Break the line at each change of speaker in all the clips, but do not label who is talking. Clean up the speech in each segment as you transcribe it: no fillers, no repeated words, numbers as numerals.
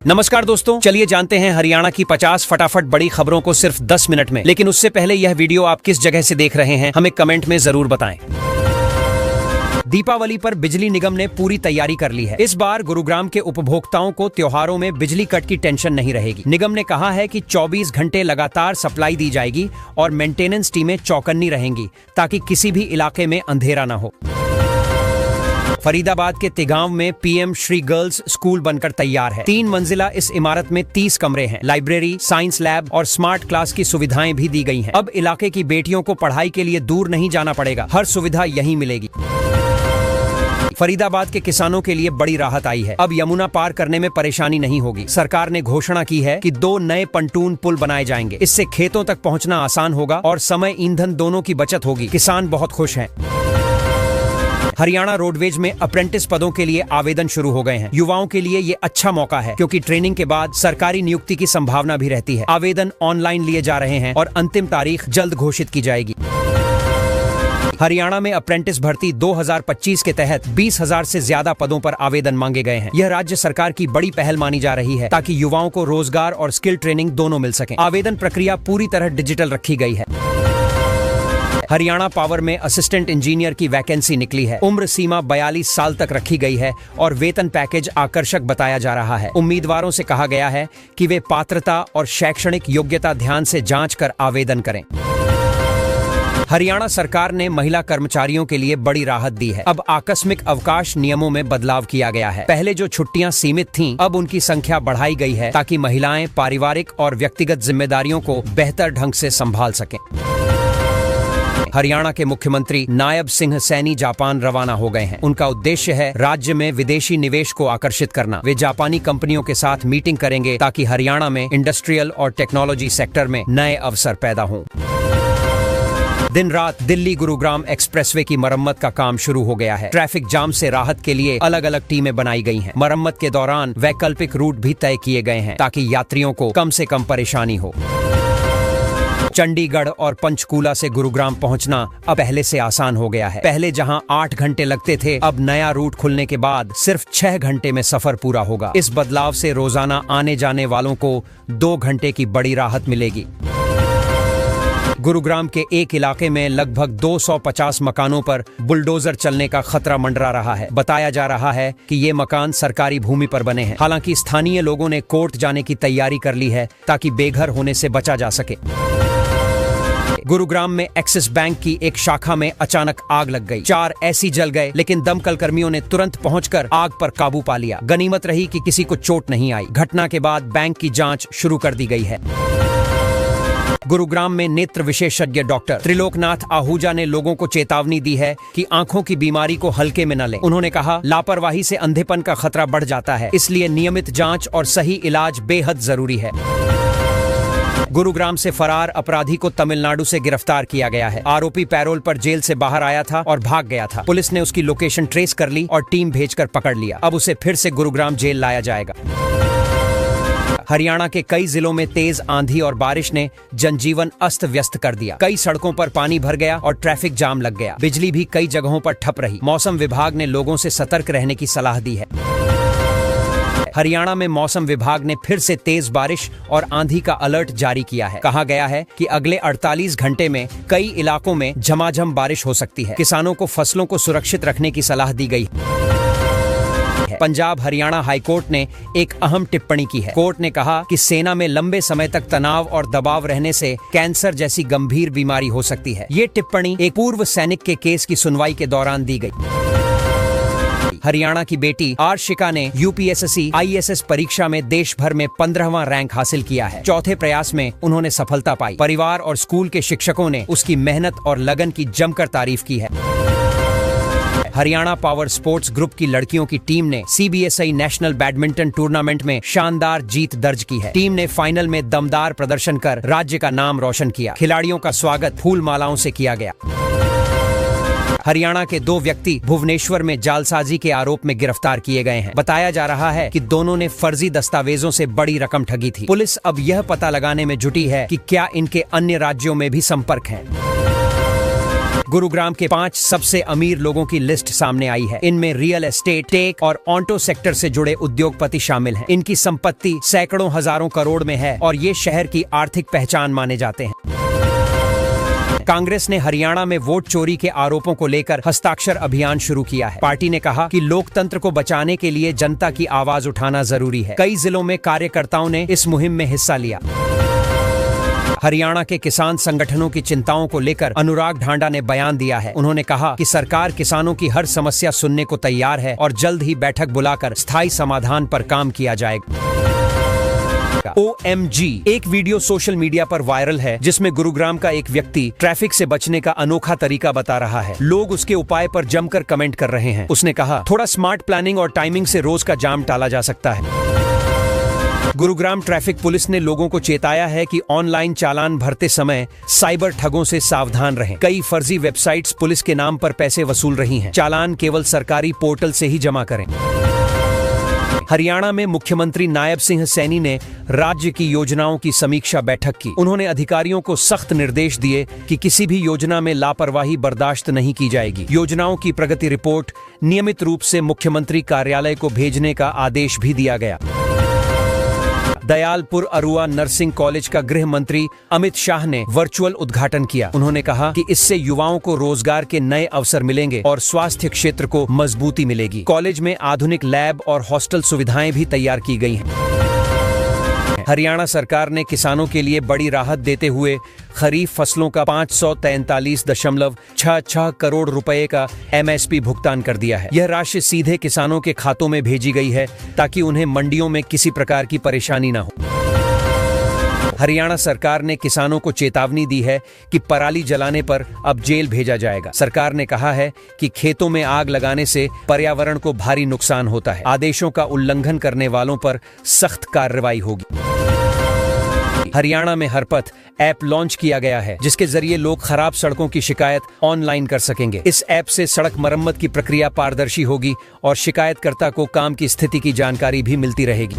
नमस्कार दोस्तों, चलिए जानते हैं हरियाणा की 50 फटाफट बड़ी खबरों को सिर्फ 10 मिनट में। लेकिन उससे पहले यह वीडियो आप किस जगह से देख रहे हैं हमें कमेंट में जरूर बताएं। दीपावली पर बिजली निगम ने पूरी तैयारी कर ली है। इस बार गुरुग्राम के उपभोक्ताओं को त्योहारों में बिजली कट की टेंशन नहीं रहेगी। निगम ने कहा है कि 24 घंटे लगातार सप्लाई दी जाएगी और मेंटेनेंस टीमें चौकन्नी रहेंगी ताकि किसी भी इलाके में अंधेरा न हो। फरीदाबाद के तिगांव में पीएम श्री गर्ल्स स्कूल बनकर तैयार है। 3 मंजिला इस इमारत में 30 कमरे हैं। लाइब्रेरी, साइंस लैब और स्मार्ट क्लास की सुविधाएं भी दी गई हैं। अब इलाके की बेटियों को पढ़ाई के लिए दूर नहीं जाना पड़ेगा, हर सुविधा यहीं मिलेगी। फरीदाबाद के किसानों के लिए बड़ी राहत आई है। अब यमुना पार करने में परेशानी नहीं होगी। सरकार ने घोषणा की है कि 2 नए पंटून पुल बनाए जाएंगे। इससे खेतों तक पहुंचना आसान होगा और समय, ईंधन दोनों की बचत होगी। किसान बहुत खुश हैं। हरियाणा रोडवेज में अप्रेंटिस पदों के लिए आवेदन शुरू हो गए हैं। युवाओं के लिए ये अच्छा मौका है क्योंकि ट्रेनिंग के बाद सरकारी नियुक्ति की संभावना भी रहती है। आवेदन ऑनलाइन लिए जा रहे हैं और अंतिम तारीख जल्द घोषित की जाएगी। हरियाणा में अप्रेंटिस भर्ती 2025 के तहत 20,000 से ज्यादा पदों पर आवेदन मांगे गए हैं। यह राज्य सरकार की बड़ी पहल मानी जा रही है ताकि युवाओं को रोजगार और स्किल ट्रेनिंग दोनों मिल सके। आवेदन प्रक्रिया पूरी तरह डिजिटल रखी गई है। हरियाणा पावर में असिस्टेंट इंजीनियर की वैकेंसी निकली है। उम्र सीमा 42 साल तक रखी गई है और वेतन पैकेज आकर्षक बताया जा रहा है। उम्मीदवारों से कहा गया है कि वे पात्रता और शैक्षणिक योग्यता ध्यान से जांच कर आवेदन करें। हरियाणा सरकार ने महिला कर्मचारियों के लिए बड़ी राहत दी है। अब आकस्मिक अवकाश नियमों में बदलाव किया गया है। पहले जो छुट्टियां सीमित थीं, अब उनकी संख्या बढ़ाई गई है ताकि महिलाएं पारिवारिक और व्यक्तिगत जिम्मेदारियों को बेहतर ढंग से संभाल सकें। हरियाणा के मुख्यमंत्री नायब सिंह सैनी जापान रवाना हो गए हैं। उनका उद्देश्य है राज्य में विदेशी निवेश को आकर्षित करना। वे जापानी कंपनियों के साथ मीटिंग करेंगे ताकि हरियाणा में इंडस्ट्रियल और टेक्नोलॉजी सेक्टर में नए अवसर पैदा हों। दिन रात दिल्ली गुरुग्राम एक्सप्रेसवे की मरम्मत का काम शुरू हो गया है। ट्रैफिक जाम से राहत के लिए अलग अलग टीमें बनाई गई हैं। मरम्मत के दौरान वैकल्पिक रूट भी तय किए गए हैं ताकि यात्रियों को कम से कम परेशानी हो। चंडीगढ़ और पंचकूला से गुरुग्राम पहुंचना अब पहले से आसान हो गया है। पहले जहां 8 घंटे लगते थे, अब नया रूट खुलने के बाद सिर्फ 6 घंटे में सफर पूरा होगा। इस बदलाव से रोजाना आने जाने वालों को 2 घंटे की बड़ी राहत मिलेगी। गुरुग्राम के एक इलाके में लगभग 250 मकानों पर बुलडोजर चलने का खतरा मंडरा रहा है। बताया जा रहा है कि ये मकान सरकारी भूमि पर बने हैं। हालांकि स्थानीय लोगों ने कोर्ट जाने की तैयारी कर ली है ताकि बेघर होने से बचा जा सके। गुरुग्राम में एक्सिस बैंक की एक शाखा में अचानक आग लग गई। 4 ऐसी जल गए, लेकिन दमकल कर्मियों ने तुरंत पहुंचकर आग पर काबू पा लिया। गनीमत रही कि किसी को चोट नहीं आई। घटना के बाद बैंक की जांच शुरू कर दी गई है। गुरुग्राम में नेत्र विशेषज्ञ डॉक्टर त्रिलोकनाथ आहूजा ने लोगों को चेतावनी दी है कि आंखों की बीमारी को हल्के में न लें। उन्होंने कहा, लापरवाही से अंधेपन का खतरा बढ़ जाता है, इसलिए नियमित जांच और सही इलाज बेहद जरूरी है। गुरुग्राम से फरार अपराधी को तमिलनाडु से गिरफ्तार किया गया है। आरोपी पैरोल पर जेल से बाहर आया था और भाग गया था। पुलिस ने उसकी लोकेशन ट्रेस कर ली और टीम भेजकर पकड़ लिया। अब उसे फिर से गुरुग्राम जेल लाया जाएगा। हरियाणा के कई जिलों में तेज आंधी और बारिश ने जनजीवन अस्त व्यस्त कर दिया। कई सड़कों पर पानी भर गया और ट्रैफिक जाम लग गया। बिजली भी कई जगहों पर ठप रही। मौसम विभाग ने लोगों से सतर्क रहने की सलाह दी है। हरियाणा में मौसम विभाग ने फिर से तेज बारिश और आंधी का अलर्ट जारी किया है। कहा गया है कि अगले 48 घंटे में कई इलाकों में झमाझम बारिश हो सकती है। किसानों को फसलों को सुरक्षित रखने की सलाह दी गई है। पंजाब हरियाणा हाईकोर्ट ने एक अहम टिप्पणी की है। कोर्ट ने कहा कि सेना में लंबे समय तक तनाव और दबाव रहने से कैंसर जैसी गंभीर बीमारी हो सकती है। ये टिप्पणी एक पूर्व सैनिक के केस की सुनवाई के दौरान दी गई। हरियाणा की बेटी आर्शिका ने यूपीएससी आईएएस परीक्षा में देश भर में 15वां रैंक हासिल किया है। चौथे प्रयास में उन्होंने सफलता पाई। परिवार और स्कूल के शिक्षकों ने उसकी मेहनत और लगन की जमकर तारीफ की है। हरियाणा पावर स्पोर्ट्स ग्रुप की लड़कियों की टीम ने सीबीएसई नेशनल बैडमिंटन टूर्नामेंट में शानदार जीत दर्ज की है। टीम ने फाइनल में दमदार प्रदर्शन कर राज्य का नाम रोशन किया। खिलाड़ियों का स्वागत फूल मालाओं से किया गया। हरियाणा के 2 व्यक्ति भुवनेश्वर में जालसाजी के आरोप में गिरफ्तार किए गए हैं। बताया जा रहा है कि दोनों ने फर्जी दस्तावेजों से बड़ी रकम ठगी थी। पुलिस अब यह पता लगाने में जुटी है कि क्या इनके अन्य राज्यों में भी संपर्क है। गुरुग्राम के 5 सबसे अमीर लोगों की लिस्ट सामने आई है। इनमें रियल एस्टेट, टेक और ऑटो सेक्टर से जुड़े उद्योगपति शामिल हैं। इनकी संपत्ति सैकड़ों हजारों करोड़ में है और ये शहर की आर्थिक पहचान माने जाते हैं। कांग्रेस ने हरियाणा में वोट चोरी के आरोपों को लेकर हस्ताक्षर अभियान शुरू किया है। पार्टी ने कहा कि लोकतंत्र को बचाने के लिए जनता की आवाज उठाना जरूरी है। कई जिलों में कार्यकर्ताओं ने इस मुहिम में हिस्सा लिया। हरियाणा के किसान संगठनों की चिंताओं को लेकर अनुराग ढांडा ने बयान दिया है। उन्होंने कहा कि सरकार किसानों की हर समस्या सुनने को तैयार है और जल्द ही बैठक बुलाकर स्थायी समाधान पर काम किया जाएगा। OMG, एक वीडियो सोशल मीडिया पर वायरल है जिसमें गुरुग्राम का एक व्यक्ति ट्रैफिक से बचने का अनोखा तरीका बता रहा है। लोग उसके उपाय पर जमकर कमेंट कर रहे हैं। उसने कहा, थोड़ा स्मार्ट प्लानिंग और टाइमिंग से रोज का जाम टाला जा सकता है। गुरुग्राम ट्रैफिक पुलिस ने लोगों को चेताया है कि ऑनलाइन चालान भरते समय साइबर ठगों से सावधान रहें। कई फर्जी वेबसाइट्स पुलिस के नाम पर पैसे वसूल रही हैं। चालान केवल सरकारी पोर्टल से ही जमा करें। हरियाणा में मुख्यमंत्री नायब सिंह सैनी ने राज्य की योजनाओं की समीक्षा बैठक की। उन्होंने अधिकारियों को सख्त निर्देश दिए कि किसी भी योजना में लापरवाही बर्दाश्त नहीं की जाएगी। योजनाओं की प्रगति रिपोर्ट नियमित रूप से मुख्यमंत्री कार्यालय को भेजने का आदेश भी दिया गया। दयालपुर अरुआ नर्सिंग कॉलेज का गृह मंत्री अमित शाह ने वर्चुअल उद्घाटन किया। उन्होंने कहा कि इससे युवाओं को रोजगार के नए अवसर मिलेंगे और स्वास्थ्य क्षेत्र को मजबूती मिलेगी। कॉलेज में आधुनिक लैब और हॉस्टल सुविधाएं भी तैयार की गई हैं। हरियाणा सरकार ने किसानों के लिए बड़ी राहत देते हुए खरीफ फसलों का 543.66 करोड़ रुपए का MSP भुगतान कर दिया है। यह राशि सीधे किसानों के खातों में भेजी गई है ताकि उन्हें मंडियों में किसी प्रकार की परेशानी न हो। हरियाणा सरकार ने किसानों को चेतावनी दी है कि पराली जलाने पर अब जेल भेजा जाएगा। सरकार ने कहा है कि खेतों में आग लगाने से पर्यावरण को भारी नुकसान होता है। आदेशों का उल्लंघन करने वालों पर सख्त कार्रवाई होगी। हरियाणा में हरपथ ऐप लॉन्च किया गया है जिसके जरिए लोग खराब सड़कों की शिकायत ऑनलाइन कर सकेंगे। इस ऐप से सड़क मरम्मत की प्रक्रिया पारदर्शी होगी और शिकायतकर्ता को काम की स्थिति की जानकारी भी मिलती रहेगी।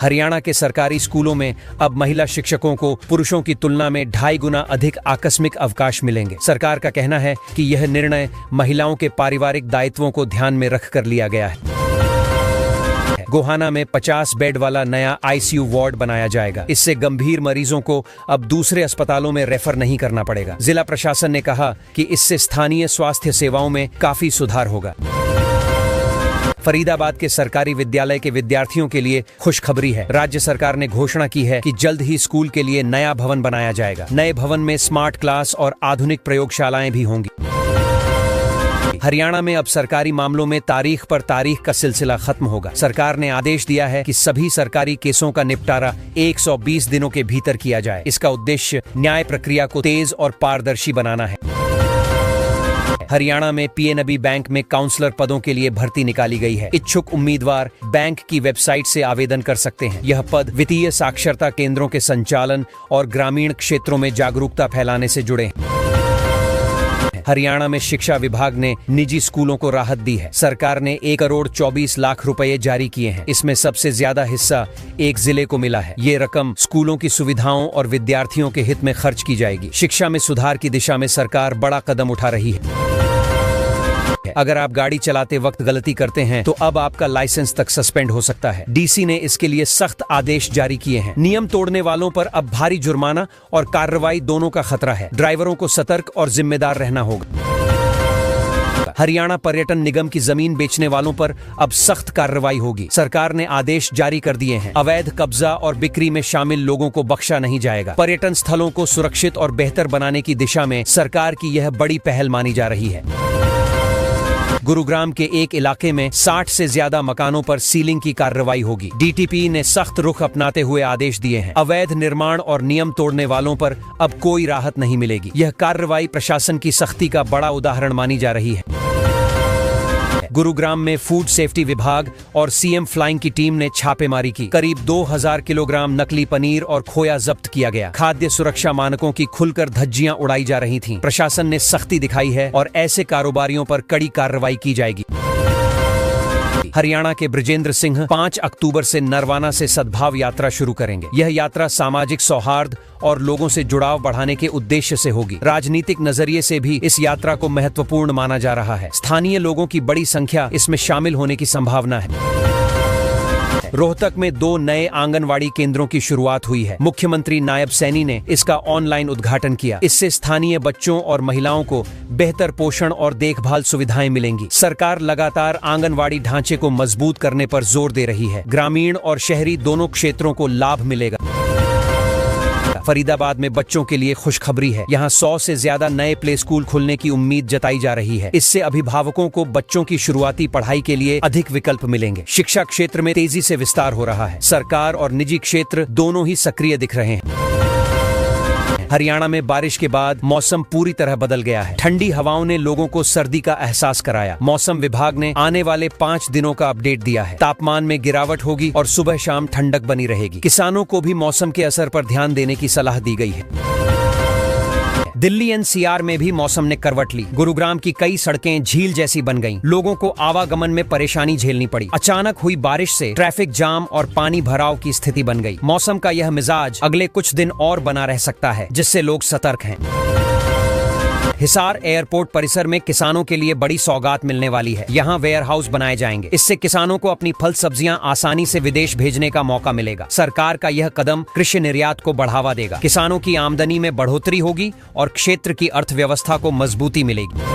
हरियाणा के सरकारी स्कूलों में अब महिला शिक्षकों को पुरुषों की तुलना में 2.5 गुना अधिक आकस्मिक अवकाश मिलेंगे। सरकार का कहना है कि यह निर्णय महिलाओं के पारिवारिक दायित्वों को ध्यान में रखकर लिया गया है। गोहाना में 50 बेड वाला नया ICU वार्ड बनाया जाएगा। इससे गंभीर मरीजों को अब दूसरे अस्पतालों में रेफर नहीं करना पड़ेगा। जिला प्रशासन ने कहा कि इससे स्थानीय स्वास्थ्य सेवाओं में काफी सुधार होगा। फरीदाबाद के सरकारी विद्यालय के विद्यार्थियों के लिए खुशखबरी है। राज्य सरकार ने घोषणा की है कि जल्द ही स्कूल के लिए नया भवन बनाया जाएगा। नए भवन में स्मार्ट क्लास और आधुनिक प्रयोगशालाएं भी होंगी। हरियाणा में अब सरकारी मामलों में तारीख पर तारीख का सिलसिला खत्म होगा। सरकार ने आदेश दिया है कि सभी सरकारी केसों का निपटारा 120 दिनों के भीतर किया जाए। इसका उद्देश्य न्याय प्रक्रिया को तेज और पारदर्शी बनाना है। हरियाणा में PNB बैंक में काउंसलर पदों के लिए भर्ती निकाली गई है। इच्छुक उम्मीदवार बैंक की वेबसाइट से आवेदन कर सकते हैं। यह पद वित्तीय साक्षरता केंद्रों के संचालन और ग्रामीण क्षेत्रों में जागरूकता फैलाने से जुड़े हैं। हरियाणा में शिक्षा विभाग ने निजी स्कूलों को राहत दी है। सरकार ने 1 करोड़ 24 लाख रुपए जारी किए हैं। इसमें सबसे ज्यादा हिस्सा एक जिले को मिला है। ये रकम स्कूलों की सुविधाओं और विद्यार्थियों के हित में खर्च की जाएगी। शिक्षा में सुधार की दिशा में सरकार बड़ा कदम उठा रही है। अगर आप गाड़ी चलाते वक्त गलती करते हैं तो अब आपका लाइसेंस तक सस्पेंड हो सकता है। DC ने इसके लिए सख्त आदेश जारी किए हैं। नियम तोड़ने वालों पर अब भारी जुर्माना और कार्रवाई दोनों का खतरा है। ड्राइवरों को सतर्क और जिम्मेदार रहना होगा। हरियाणा पर्यटन निगम की जमीन बेचने वालों पर अब सख्त कार्रवाई होगी। सरकार ने आदेश जारी कर दिए हैं। अवैध कब्जा और बिक्री में शामिल लोगों को बख्शा नहीं जाएगा। पर्यटन स्थलों को सुरक्षित और बेहतर बनाने की दिशा में सरकार की यह बड़ी पहल मानी जा रही है। गुरुग्राम के एक इलाके में 60 से ज्यादा मकानों पर सीलिंग की कार्रवाई होगी। DTP ने सख्त रुख अपनाते हुए आदेश दिए हैं। अवैध निर्माण और नियम तोड़ने वालों पर अब कोई राहत नहीं मिलेगी। यह कार्रवाई प्रशासन की सख्ती का बड़ा उदाहरण मानी जा रही है। गुरुग्राम में फूड सेफ्टी विभाग और CM फ्लाइंग की टीम ने छापेमारी की। करीब 2000 किलोग्राम नकली पनीर और खोया जब्त किया गया। खाद्य सुरक्षा मानकों की खुलकर धज्जियां उड़ाई जा रही थीं। प्रशासन ने सख्ती दिखाई है और ऐसे कारोबारियों पर कड़ी कार्रवाई की जाएगी। हरियाणा के बृजेंद्र सिंह 5 अक्टूबर से नरवाना से सद्भाव यात्रा शुरू करेंगे। यह यात्रा सामाजिक सौहार्द और लोगों से जुड़ाव बढ़ाने के उद्देश्य से होगी। राजनीतिक नजरिए से भी इस यात्रा को महत्वपूर्ण माना जा रहा है। स्थानीय लोगों की बड़ी संख्या इसमें शामिल होने की संभावना है। रोहतक में 2 नए आंगनवाड़ी केंद्रों की शुरुआत हुई है। मुख्यमंत्री नायब सैनी ने इसका ऑनलाइन उद्घाटन किया। इससे स्थानीय बच्चों और महिलाओं को बेहतर पोषण और देखभाल सुविधाएं मिलेंगी। सरकार लगातार आंगनवाड़ी ढांचे को मजबूत करने पर जोर दे रही है। ग्रामीण और शहरी दोनों क्षेत्रों को लाभ मिलेगा। फरीदाबाद में बच्चों के लिए खुशखबरी है। यहाँ 100 से ज्यादा नए प्ले स्कूल खुलने की उम्मीद जताई जा रही है। इससे अभिभावकों को बच्चों की शुरुआती पढ़ाई के लिए अधिक विकल्प मिलेंगे। शिक्षा क्षेत्र में तेजी से विस्तार हो रहा है। सरकार और निजी क्षेत्र दोनों ही सक्रिय दिख रहे हैं। हरियाणा में बारिश के बाद मौसम पूरी तरह बदल गया है। ठंडी हवाओं ने लोगों को सर्दी का एहसास कराया। मौसम विभाग ने आने वाले 5 दिनों का अपडेट दिया है। तापमान में गिरावट होगी और सुबह शाम ठंडक बनी रहेगी। किसानों को भी मौसम के असर पर ध्यान देने की सलाह दी गई है। दिल्ली एनसीआर में भी मौसम ने करवट ली। गुरुग्राम की कई सड़कें झील जैसी बन गईं। लोगों को आवागमन में परेशानी झेलनी पड़ी। अचानक हुई बारिश से ट्रैफिक जाम और पानी भराव की स्थिति बन गई। मौसम का यह मिजाज अगले कुछ दिन और बना रह सकता है, जिससे लोग सतर्क हैं। हिसार एयरपोर्ट परिसर में किसानों के लिए बड़ी सौगात मिलने वाली है। यहाँ वेयर हाउस बनाए जाएंगे। इससे किसानों को अपनी फल सब्जियां आसानी से विदेश भेजने का मौका मिलेगा। सरकार का यह कदम कृषि निर्यात को बढ़ावा देगा। किसानों की आमदनी में बढ़ोतरी होगी और क्षेत्र की अर्थव्यवस्था को मजबूती मिलेगी।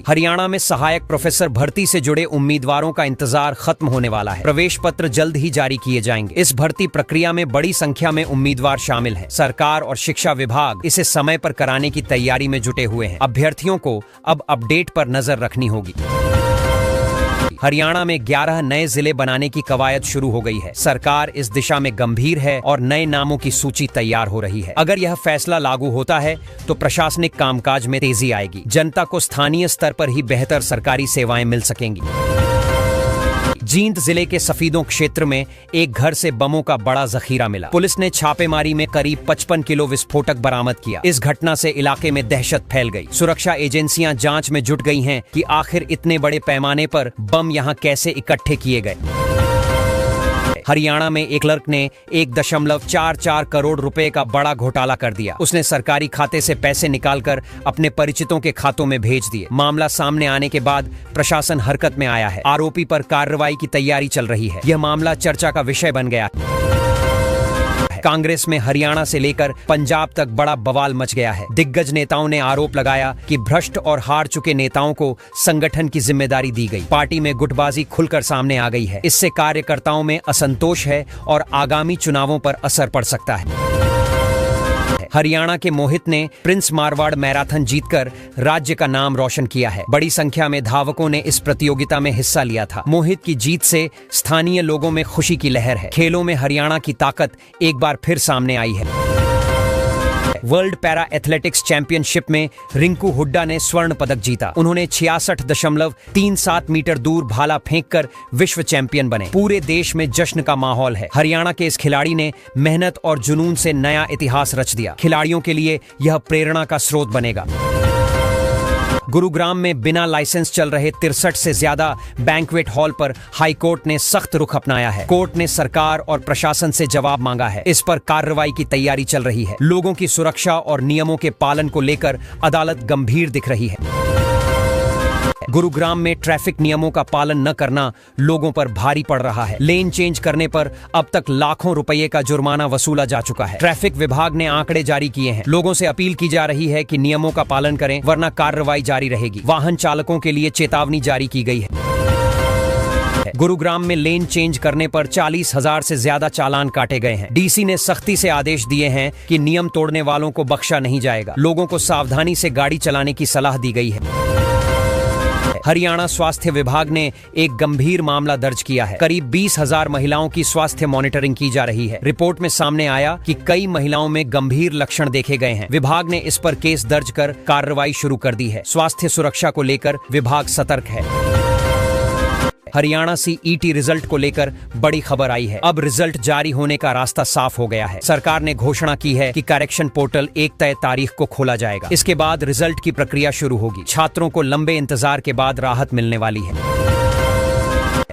हरियाणा में सहायक प्रोफेसर भर्ती से जुड़े उम्मीदवारों का इंतजार खत्म होने वाला है। प्रवेश पत्र जल्द ही जारी किए जाएंगे। इस भर्ती प्रक्रिया में बड़ी संख्या में उम्मीदवार शामिल हैं। सरकार और शिक्षा विभाग इसे समय पर कराने की तैयारी में जुटे हुए हैं। अभ्यर्थियों को अब अपडेट पर नजर रखनी होगी। हरियाणा में 11 नए जिले बनाने की कवायद शुरू हो गई है। सरकार इस दिशा में गंभीर है और नए नामों की सूची तैयार हो रही है। अगर यह फैसला लागू होता है तो प्रशासनिक कामकाज में तेजी आएगी। जनता को स्थानीय स्तर पर ही बेहतर सरकारी सेवाएं मिल सकेंगी। जींद जिले के सफीदों क्षेत्र में एक घर से बमों का बड़ा जखीरा मिला। पुलिस ने छापेमारी में करीब 55 किलो विस्फोटक बरामद किया। इस घटना से इलाके में दहशत फैल गई। सुरक्षा एजेंसियां जांच में जुट गई हैं कि आखिर इतने बड़े पैमाने पर बम यहां कैसे इकट्ठे किए गए। हरियाणा में एक क्लर्क ने 1.44 करोड़ रुपए का बड़ा घोटाला कर दिया। उसने सरकारी खाते से पैसे निकालकर अपने परिचितों के खातों में भेज दिए। मामला सामने आने के बाद प्रशासन हरकत में आया है। आरोपी पर कार्रवाई की तैयारी चल रही है। यह मामला चर्चा का विषय बन गया। कांग्रेस में हरियाणा से लेकर पंजाब तक बड़ा बवाल मच गया है। दिग्गज नेताओं ने आरोप लगाया कि भ्रष्ट और हार चुके नेताओं को संगठन की जिम्मेदारी दी गई। पार्टी में गुटबाजी खुलकर सामने आ गई है। इससे कार्यकर्ताओं में असंतोष है और आगामी चुनावों पर असर पड़ सकता है। हरियाणा के मोहित ने प्रिंस मारवाड़ मैराथन जीतकर राज्य का नाम रोशन किया है। बड़ी संख्या में धावकों ने इस प्रतियोगिता में हिस्सा लिया था। मोहित की जीत से स्थानीय लोगों में खुशी की लहर है। खेलों में हरियाणा की ताकत एक बार फिर सामने आई है। वर्ल्ड पैरा एथलेटिक्स चैंपियनशिप में रिंकू हुड्डा ने स्वर्ण पदक जीता। उन्होंने 66.37 मीटर दूर भाला फेंककर विश्व चैंपियन बने। पूरे देश में जश्न का माहौल है। हरियाणा के इस खिलाड़ी ने मेहनत और जुनून से नया इतिहास रच दिया। खिलाड़ियों के लिए यह प्रेरणा का स्रोत बनेगा। गुरुग्राम में बिना लाइसेंस चल रहे 63 से ज्यादा बैंक्वेट हॉल पर हाईकोर्ट ने सख्त रुख अपनाया है। कोर्ट ने सरकार और प्रशासन से जवाब मांगा है। इस पर कार्रवाई की तैयारी चल रही है। लोगों की सुरक्षा और नियमों के पालन को लेकर अदालत गंभीर दिख रही है। गुरुग्राम में ट्रैफिक नियमों का पालन न करना लोगों पर भारी पड़ रहा है। लेन चेंज करने पर अब तक लाखों रुपए का जुर्माना वसूला जा चुका है। ट्रैफिक विभाग ने आंकड़े जारी किए हैं। लोगों से अपील की जा रही है कि नियमों का पालन करें, वरना कार्रवाई जारी रहेगी। वाहन चालकों के लिए चेतावनी जारी की गई है। गुरुग्राम में लेन चेंज करने पर 40,000 से ज्यादा चालान काटे गए हैं। डीसी ने सख्ती से आदेश दिए हैं कि नियम तोड़ने वालों को बख्शा नहीं जाएगा। लोगों को सावधानी से गाड़ी चलाने की सलाह दी गई है। हरियाणा स्वास्थ्य विभाग ने एक गंभीर मामला दर्ज किया है। करीब 20,000 महिलाओं की स्वास्थ्य मॉनिटरिंग की जा रही है। रिपोर्ट में सामने आया कि कई महिलाओं में गंभीर लक्षण देखे गए हैं। विभाग ने इस पर केस दर्ज कर कार्रवाई शुरू कर दी है। स्वास्थ्य सुरक्षा को लेकर विभाग सतर्क है। हरियाणा सीईटी रिजल्ट को लेकर बड़ी खबर आई है। अब रिजल्ट जारी होने का रास्ता साफ हो गया है। सरकार ने घोषणा की है कि करेक्शन पोर्टल एक तय तारीख को खोला जाएगा। इसके बाद रिजल्ट की प्रक्रिया शुरू होगी। छात्रों को लंबे इंतजार के बाद राहत मिलने वाली है।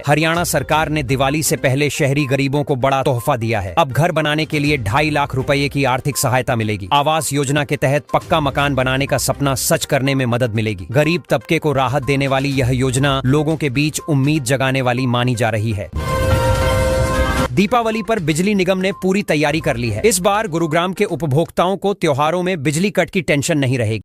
हरियाणा सरकार ने दिवाली से पहले शहरी गरीबों को बड़ा तोहफा दिया है। अब घर बनाने के लिए 2.5 लाख रुपए की आर्थिक सहायता मिलेगी। आवास योजना के तहत पक्का मकान बनाने का सपना सच करने में मदद मिलेगी। गरीब तबके को राहत देने वाली यह योजना लोगों के बीच उम्मीद जगाने वाली मानी जा रही है। दीपावली पर बिजली निगम ने पूरी तैयारी कर ली है। इस बार गुरुग्राम के उपभोक्ताओं को त्योहारों में बिजली कट की टेंशन नहीं रहेगी।